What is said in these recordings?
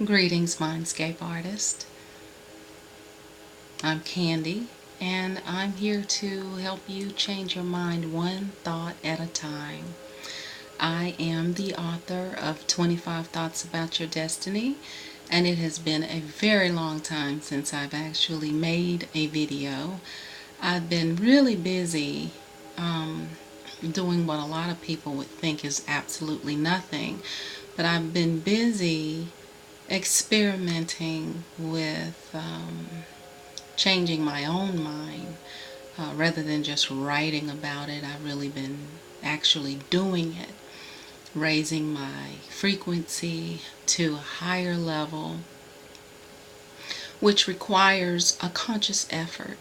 Greetings, Mindscape Artist. I'm Candy, and I'm here to help you change your mind one thought at a time. I am the author of 25 Thoughts About Your Destiny, and it has been a very long time since I've actually made a video. I've been really busy doing what a lot of people would think is absolutely nothing, but I've been busy experimenting with changing my own mind. Rather than just writing about it, I've really been actually doing it, raising my frequency to a higher level, which requires a conscious effort.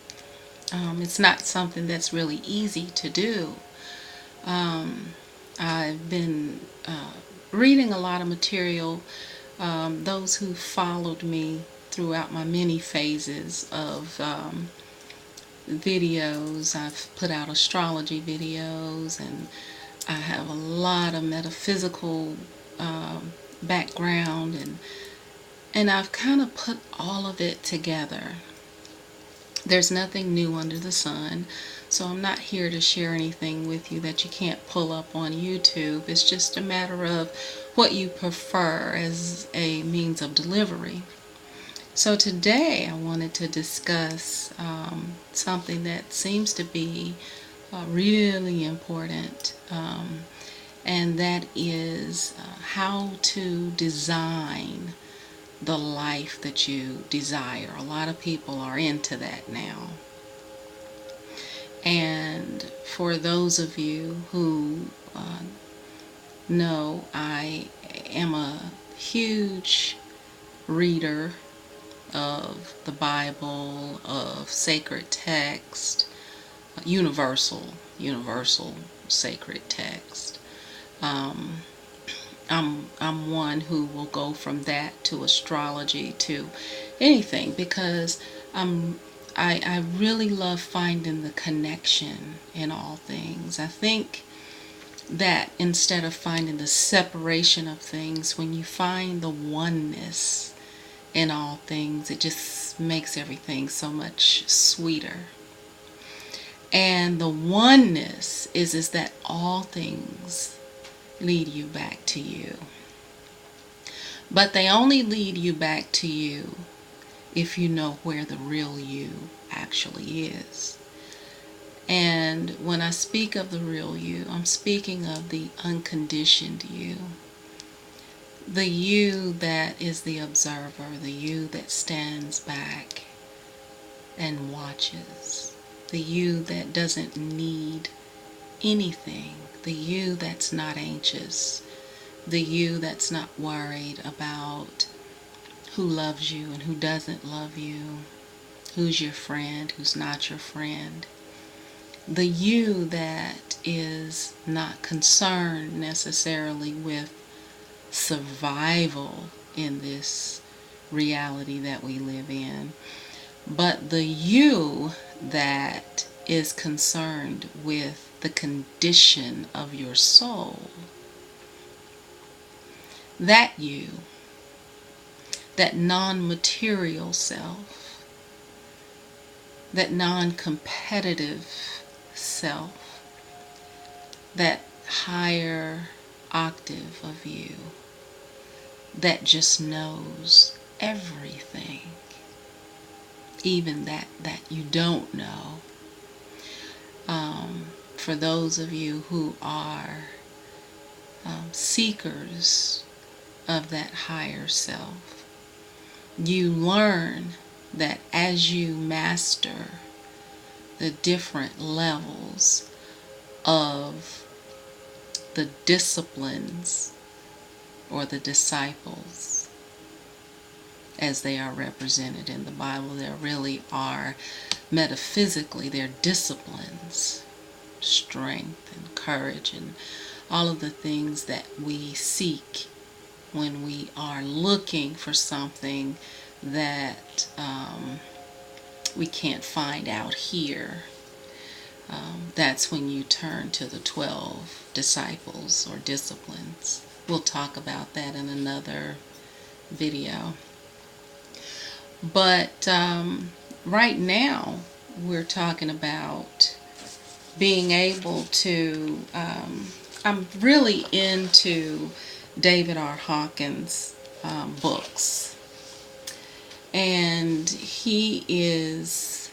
It's not something that's really easy to do. I've been reading a lot of material. Those who followed me throughout my many phases of videos, I've put out astrology videos, and I have a lot of metaphysical background, and I've kind of put all of it together. There's nothing new under the sun, so I'm not here to share anything with you that you can't pull up on YouTube. It's just a matter of what you prefer as a means of delivery. So today I wanted to discuss something that seems to be really important, and that is how to design the life that you desire. A lot of people are into that now. And for those of you who know, I am a huge reader of the Bible, of sacred text, universal sacred text. I'm one who will go from that to astrology to anything, because I really love finding the connection in all things. I think that instead of finding the separation of things, when you find the oneness in all things, it just makes everything so much sweeter. And the oneness is that all things lead you back to you. But they only lead you back to you if you know where the real you actually is. And when I speak of the real you, I'm speaking of the unconditioned you. The you that is the observer, the you that stands back and watches. The you that doesn't need anything. The you that's not anxious. The you that's not worried about who loves you and who doesn't love you, who's your friend, who's not your friend. The you that is not concerned necessarily with survival in this reality that we live in, but the you that is concerned with the condition of your soul. That you, that non-material self, that non-competitive self, that higher octave of you that just knows everything, even that you don't know. For those of you who are seekers of that higher self, you learn that as you master the different levels of the disciplines or the disciples as they are represented in the Bible, there really are, metaphysically, they're disciplines, strength and courage and all of the things that we seek when we are looking for something that we can't find out here. That's when you turn to the 12 disciples or disciplines. We'll talk about that in another video. But right now, we're talking about being able to. I'm really into David R Hawkins books, and he is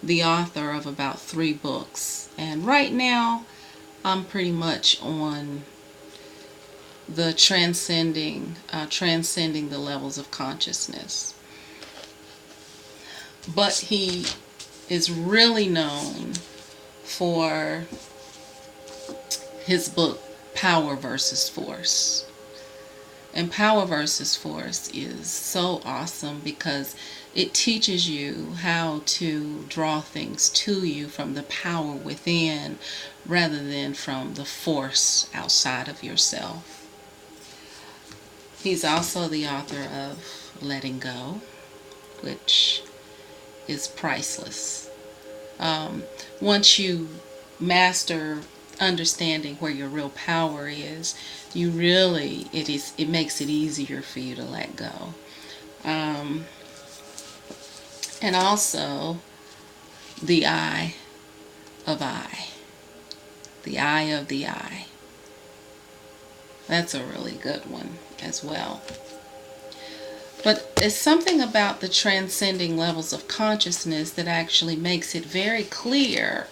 the author of about 3 books. And right now, I'm pretty much on the transcending the levels of consciousness. But he is really known for his book Power versus Force. And Power versus Force is so awesome because it teaches you how to draw things to you from the power within rather than from the force outside of yourself. He's also the author of Letting Go, which is priceless. Once you master understanding where your real power is, it makes it easier for you to let go. And also the eye of I. The eye of the I. That's a really good one as well. But there's something about the transcending levels of consciousness that actually makes it very clear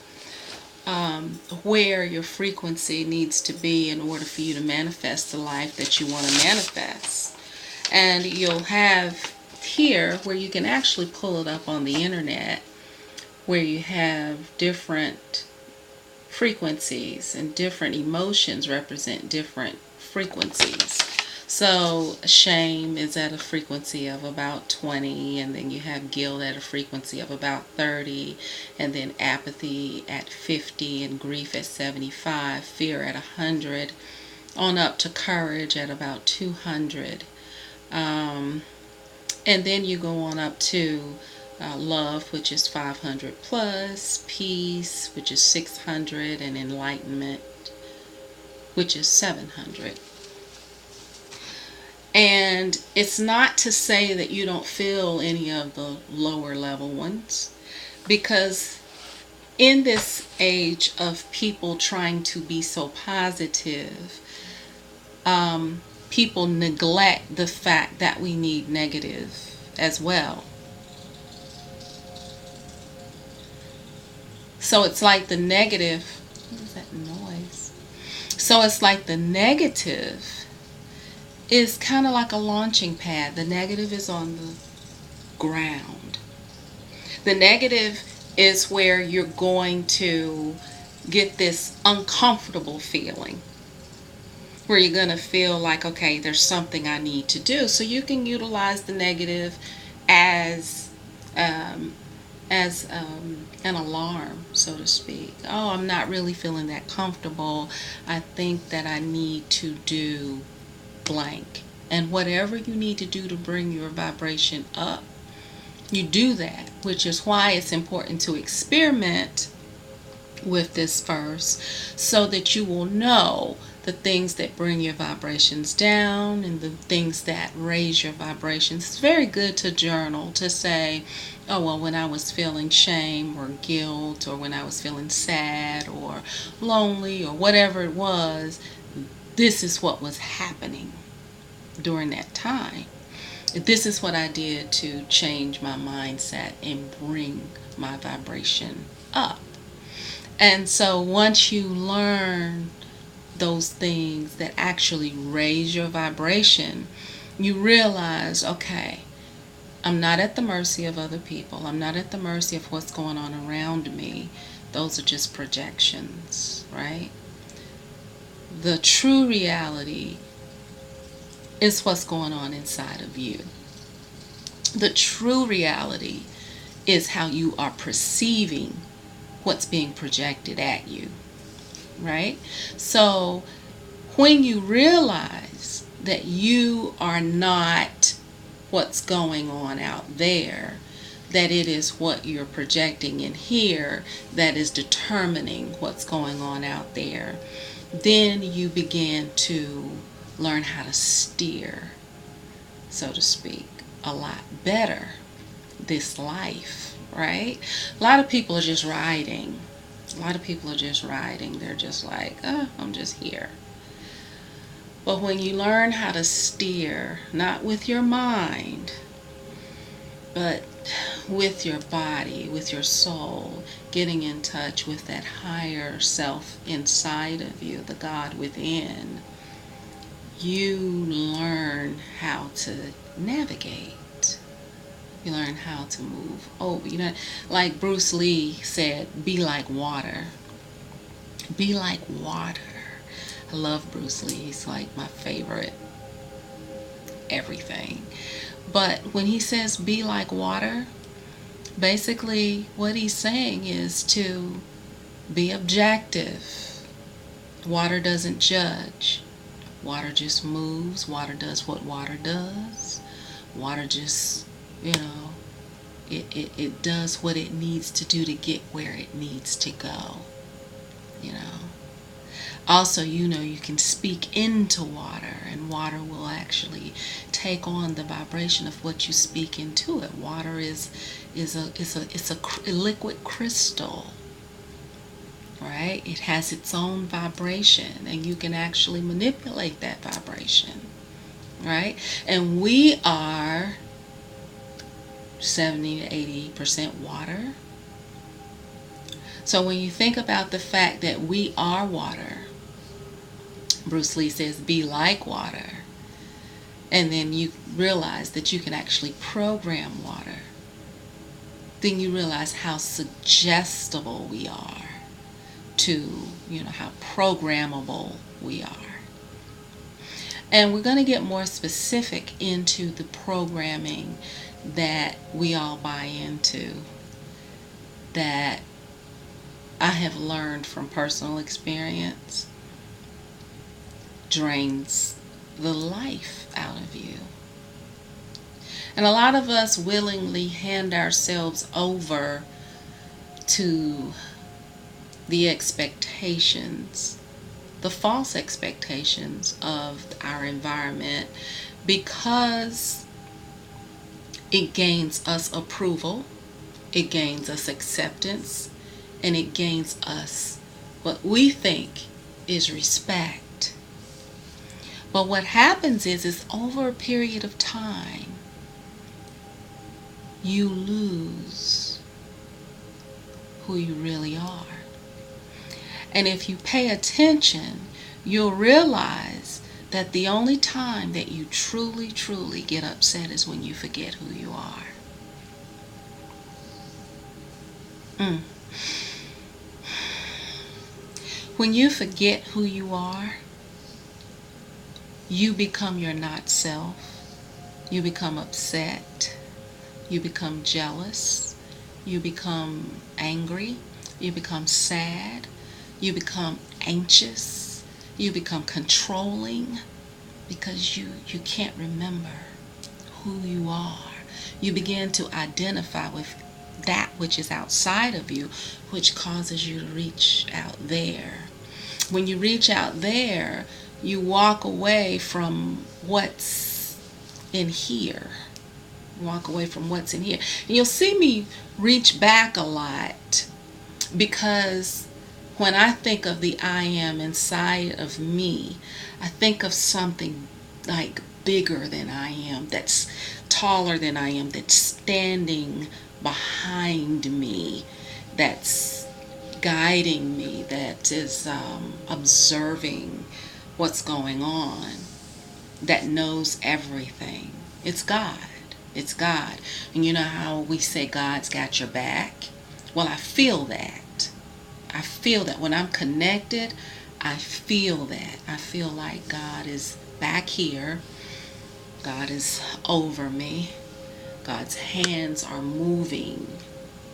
where your frequency needs to be in order for you to manifest the life that you want to manifest. And you'll have here where you can actually pull it up on the internet, where you have different frequencies and different emotions represent different frequencies. So shame is at a frequency of about 20, and then you have guilt at a frequency of about 30, and then apathy at 50, and grief at 75, fear at 100, on up to courage at about 200. And then you go on up to love, which is 500 plus, peace, which is 600, and enlightenment, which is 700. And it's not to say that you don't feel any of the lower level ones, because in this age of people trying to be so positive, people neglect the fact that we need negative as well. So it's like the negative, what is that noise? So it's like the negative is kind of like a launching pad. The negative is on the ground. The negative is where you're going to get this uncomfortable feeling, where you're going to feel like, okay, there's something I need to do. So you can utilize the negative as an alarm, so to speak. Oh, I'm not really feeling that comfortable. I think that I need to do blank. And whatever you need to do to bring your vibration up, you do that, which is why it's important to experiment with this first, so that you will know the things that bring your vibrations down and the things that raise your vibrations. It's very good to journal, to say, oh, well, when I was feeling shame or guilt, or when I was feeling sad or lonely or whatever it was, this is what was happening during that time. This is what I did to change my mindset and bring my vibration up. And so once you learn those things that actually raise your vibration, you realize, okay, I'm not at the mercy of other people. I'm not at the mercy of what's going on around me. Those are just projections, right? The true reality is what's going on inside of you. The true reality is how you are perceiving what's being projected at you, right? So when you realize that you are not what's going on out there, that it is what you're projecting in here that is determining what's going on out there, then you begin to learn how to steer so to speak, a lot better this life, right? A lot of people are just riding. A lot of people are just riding. They're just like, oh, I'm just here. But when you learn how to steer, not with your mind, but with your body, with your soul, getting in touch with that higher self inside of you, the God within, you learn how to navigate. You learn how to move. Oh, like Bruce Lee said, be like water. Be like water. I love Bruce Lee. He's like my favorite everything. But when he says be like water, basically what he's saying is to be objective. Water doesn't judge. Water just moves. Water does what water does. Water just, it does what it needs to do to get where it needs to go. You know. Also, you can speak into water, and water will actually take on the vibration of what you speak into it. Water is a liquid crystal, right? It has its own vibration, and you can actually manipulate that vibration, right? And we are 70 to 80% water. So when you think about the fact that we are water, Bruce Lee says, be like water. And then you realize that you can actually program water. Then you realize how suggestible we are to, how programmable we are. And we're going to get more specific into the programming that we all buy into, that I have learned from personal experience drains the life out of you. And a lot of us willingly hand ourselves over to the expectations, the false expectations of our environment, because it gains us approval, it gains us acceptance, and it gains us what we think is respect. But what happens is over a period of time, you lose who you really are. And if you pay attention, you'll realize that the only time that you truly, truly get upset is when you forget who you are. When you forget who you are, you become your not self. You become upset. You become jealous. You become angry. You become sad. You become anxious. You become controlling because you can't remember who you are. You begin to identify with that which is outside of you, which causes you to reach out there. When you reach out there, you walk away from what's in here. Walk away from what's in here. And you'll see me reach back a lot, because when I think of the I am inside of me, I think of something like bigger than I am, that's taller than I am, that's standing behind me, that's guiding me, that is observing what's going on, that knows everything. It's God. It's God. And you know how we say God's got your back? Well, I feel that. I feel that. When I'm connected, I feel that. I feel like God is back here. God is over me. God's hands are moving.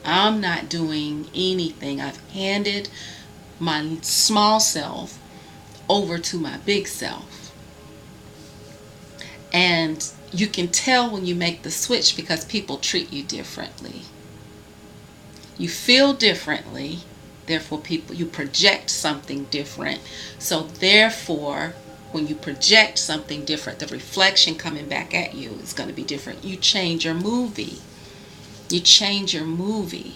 I'm not doing anything. I've handed my small self over to my big self. And you can tell when you make the switch because people treat you differently. You feel differently, therefore you project something different. So therefore, When you project something different, the reflection coming back at you is going to be different. You change your movie. You change your movie.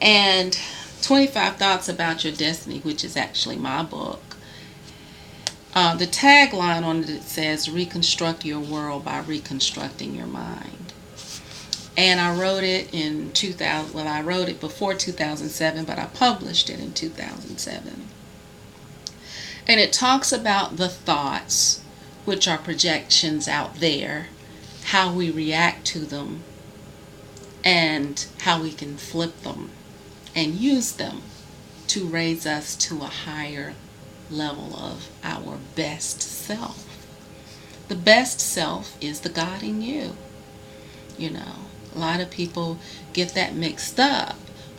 And 25 Thoughts About Your Destiny, which is actually my book, the tagline on it says, reconstruct your world by reconstructing your mind. And I wrote it in 2000. Well, I wrote it before 2007, but I published it in 2007. And it talks about the thoughts, which are projections out there, how we react to them, and how we can flip them and use them to raise us to a higher level of our best self. The best self is the God in you. You know, a lot of people get that mixed up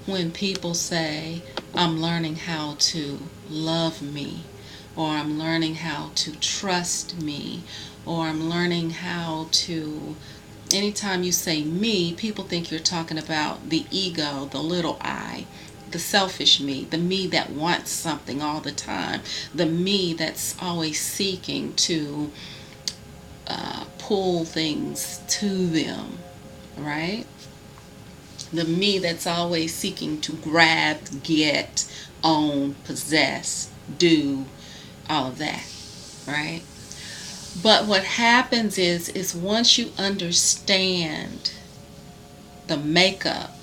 when people say, I'm learning how to love me, or I'm learning how to trust me, or I'm learning how to... Anytime you say me, people think you're talking about the ego, the little I, the selfish me, the me that wants something all the time, the me that's always seeking to pull things to them, right? The me that's always seeking to grab, get, own, possess, do, all of that, right? But what happens is once you understand the makeup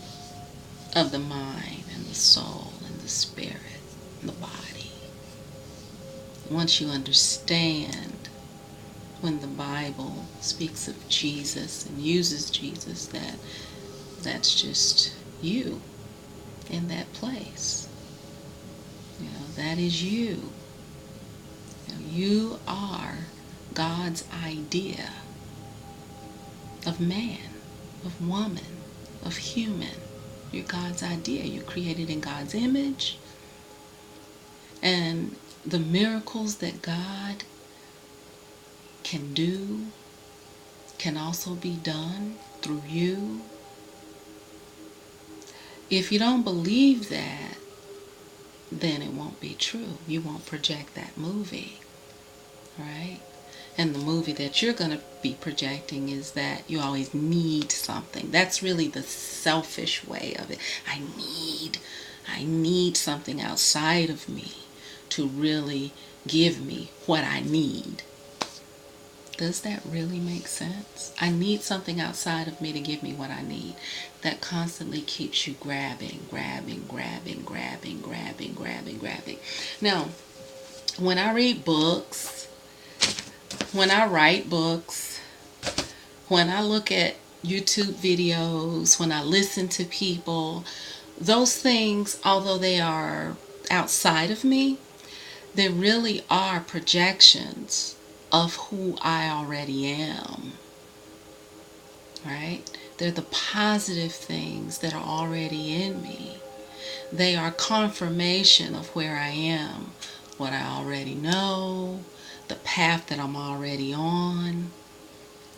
of the mind and the soul and the spirit and the body, once you understand when the Bible speaks of Jesus and uses Jesus, that's just you in that place. You know, that is you. You know, you are God's idea of man, of woman, of human. You're God's idea. You're created in God's image. And the miracles that God can do can also be done through you. If you don't believe that, then it won't be true. You won't project that movie, right? And the movie that you're going to be projecting is that you always need something. That's really the selfish way of it. I need something outside of me to really give me what I need. Does that really make sense? I need something outside of me to give me what I need. That constantly keeps you grabbing. Now, when I read books, when I write books, when I look at YouTube videos, when I listen to people, those things, although they are outside of me, they really are projections of who I already am, right? They're the positive things that are already in me. They are confirmation of where I am, what I already know, the path that I'm already on,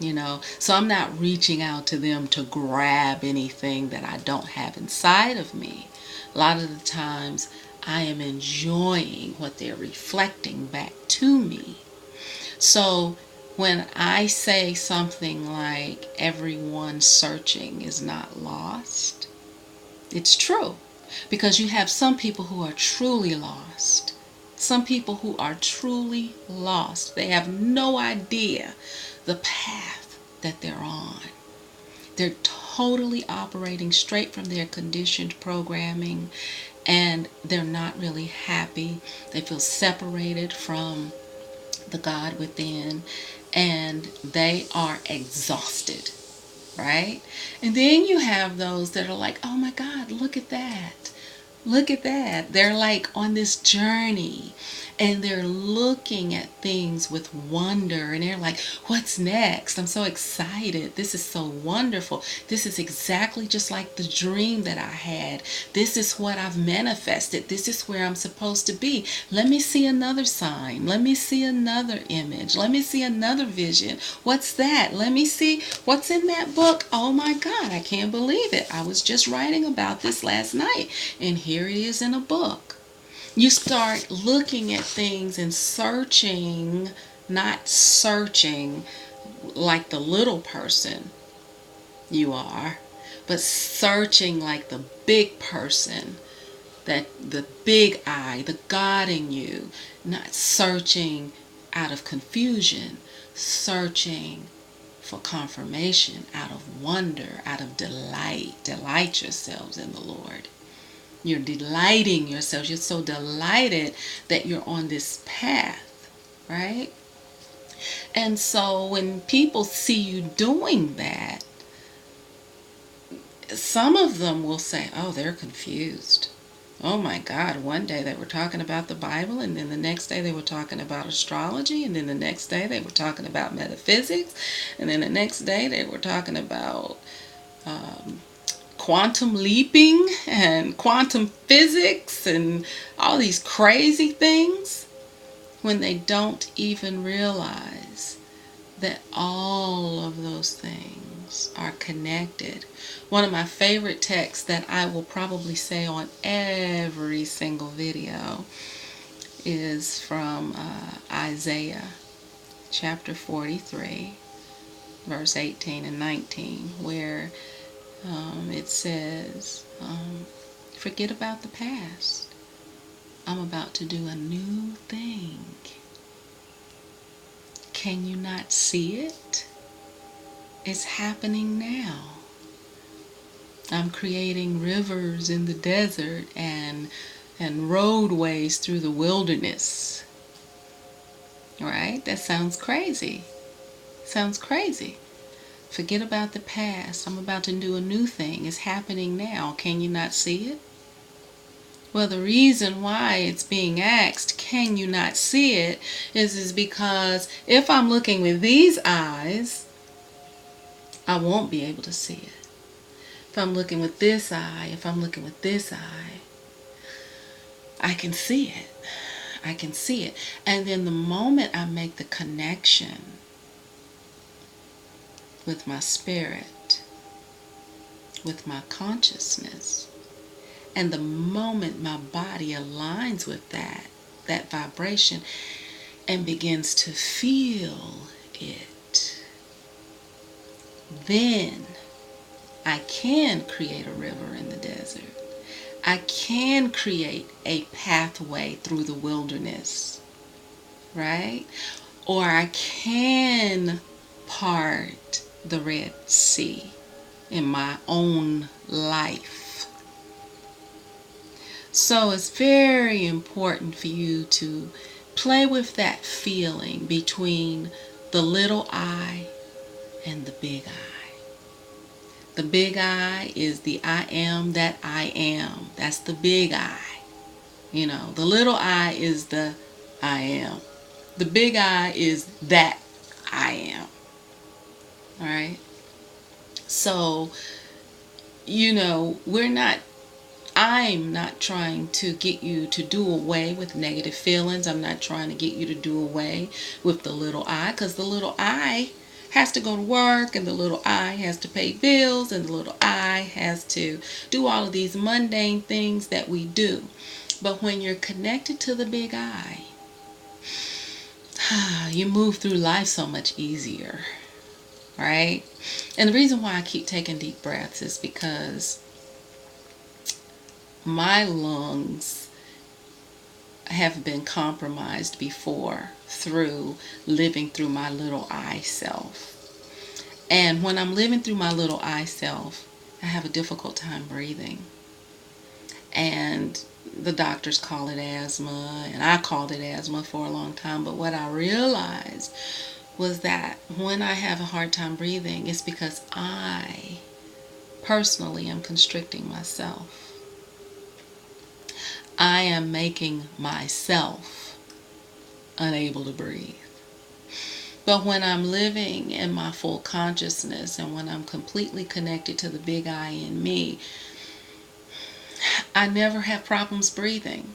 you know. So I'm not reaching out to them to grab anything that I don't have inside of me. A lot of the times I am enjoying what they're reflecting back to me. So when I say something like everyone searching is not lost, it's true. Because you have some people who are truly lost. Some people who are truly lost. They have no idea the path that they're on. They're totally operating straight from their conditioned programming, and they're not really happy. They feel separated from the God within, and they are exhausted, right? And then you have those that are like, oh my God, look at that. Look at that. They're like on this journey, and they're looking at things with wonder, and they're like, what's next? I'm so excited. This is so wonderful. This is exactly just like the dream that I had. This is what I've manifested. This is where I'm supposed to be. Let me see another sign. Let me see another image. Let me see another vision. What's that? Let me see what's in that book. Oh my God, I can't believe it. I was just writing about this last night, and here it is in a book. You start looking at things and searching, not searching like the little person you are, but searching like the big person, that the big I, the God in you, not searching out of confusion, searching for confirmation out of wonder, out of delight. Delight yourselves in the Lord. You're delighting yourselves. You're so delighted that you're on this path, right? And so when people see you doing that, some of them will say, oh, they're confused. Oh my God, one day they were talking about the Bible, and then the next day they were talking about astrology, and then the next day they were talking about metaphysics, and then the next day they were talking about um, quantum leaping and quantum physics and all these crazy things, when they don't even realize that all of those things are connected. One of my favorite texts that I will probably say on every single video is from Isaiah chapter 43, verse 18 and 19, where it says, forget about the past. I'm about to do a new thing. Can you not see it? It's happening now. I'm creating rivers in the desert and roadways through the wilderness. Right? That sounds crazy. Sounds crazy. Forget about the past. I'm about to do a new thing. It's happening now. Can you not see it? Well, the reason why it's being asked, can you not see it, is because if I'm looking with these eyes, I won't be able to see it. If I'm looking with this eye, if I'm looking with this eye, I can see it. I can see it. And then the moment I make the connection with my spirit, with my consciousness, and the moment my body aligns with that vibration and begins to feel it, then I can create a river in the desert. I can create a pathway through the wilderness, right? Or I can part the Red Sea in my own life. So it's very important for you to play with that feeling between the little I and the big I. The big I is the I am that I am. That's the big I. You know, the little I is the I am. The big I is that I am. All right? So, I'm not trying to get you to do away with negative feelings. I'm not trying to get you to do away with the little I, because the little I has to go to work, and the little I has to pay bills, and the little I has to do all of these mundane things that we do. But when you're connected to the big I, you move through life so much easier, right? And the reason why I keep taking deep breaths is because my lungs have been compromised before through living through my little I self. And when I'm living through my little I self, I have a difficult time breathing. And the doctors call it asthma, and I called it asthma for a long time. But what I realized was that when I have a hard time breathing, it's because I personally am constricting myself. I am making myself unable to breathe. But when I'm living in my full consciousness, and when I'm completely connected to the big I in me, I never have problems breathing.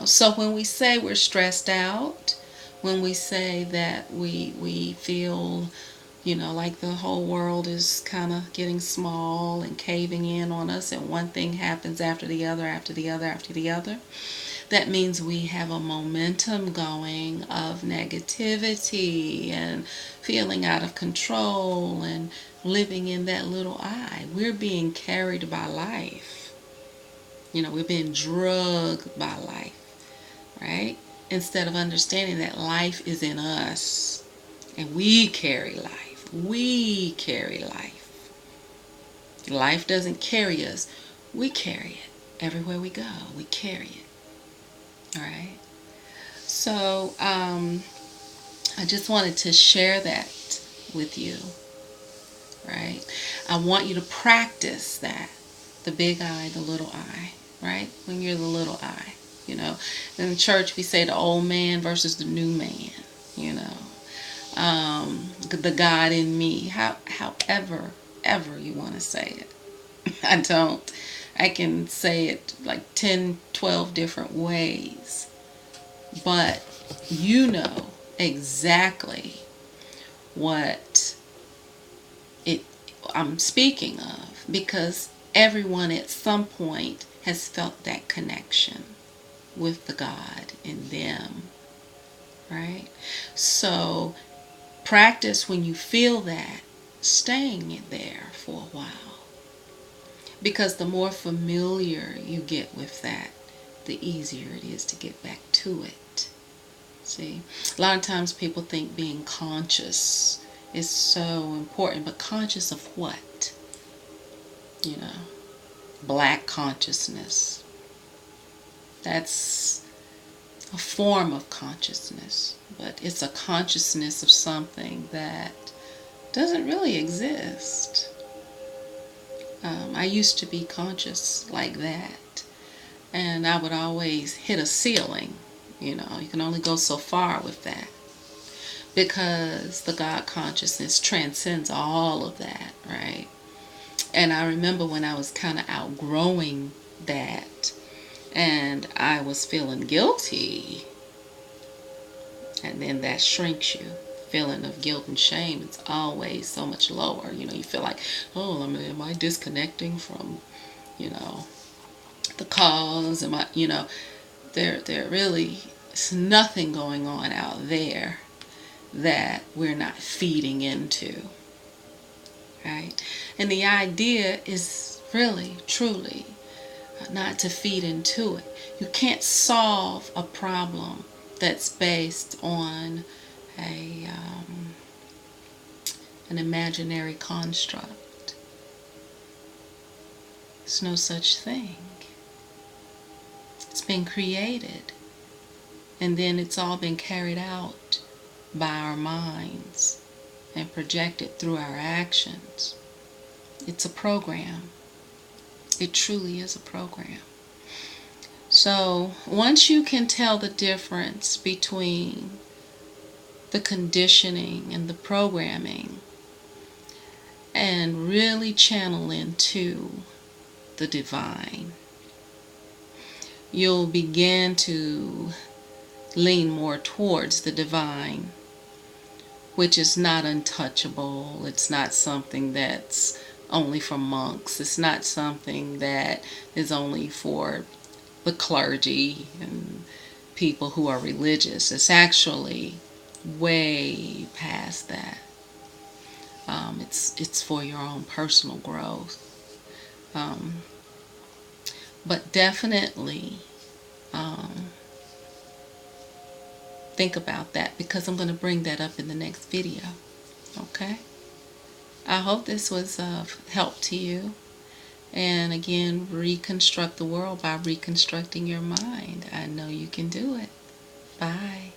So when we say we're stressed out, when we say that we feel Like the whole world is kind of getting small and caving in on us, and one thing happens after the other, after the other, after the other. That means we have a momentum going of negativity and feeling out of control and living in that little eye. We're being carried by life. We're being drugged by life, right? Instead of understanding that life is in us and we carry life. We carry life. Life doesn't carry us, we carry it. Everywhere we go, we carry it. All right. So I just wanted to share that with you. Right. I want you to practice that. The big eye, the little eye. Right. When you're the little eye. In church we say the old man versus the new man. The God in me. However ever you want to say it. I don't. I can say it like 10, 12 different ways. But you know exactly what I'm speaking of, because everyone at some point has felt that connection with the God in them, right? So practice when you feel that, staying there for a while, because the more familiar you get with that, the easier it is to get back to it. See, a lot of times people think being conscious is so important, but conscious of what? Black consciousness. That's a form of consciousness, but it's a consciousness of something that doesn't really exist. I used to be conscious like that, and I would always hit a ceiling. You can only go so far with that, because the God consciousness transcends all of that, right? And I remember when I was kind of outgrowing that, and I was feeling guilty, and then that shrinks you. Feeling of guilt and shame, it's always so much lower. You feel like, oh, am I disconnecting from, the cause? Am I, there really is nothing going on out there that we're not feeding into, right? And the idea is really, truly not to feed into it. You can't solve a problem that's based on an imaginary construct. There's no such thing. It's been created, and then it's all been carried out by our minds and projected through our actions. It's a program. It truly is a program. So once you can tell the difference between the conditioning and the programming, and really channel into the divine, you'll begin to lean more towards the divine, which is not untouchable. It's not something that's only for monks. It's not something that is only for the clergy and people who are religious. It's actually way past that. It's for your own personal growth. But definitely think about that, because I'm going to bring that up in the next video. Okay? I hope this was of help to you. And again, reconstruct the world by reconstructing your mind. I know you can do it. Bye.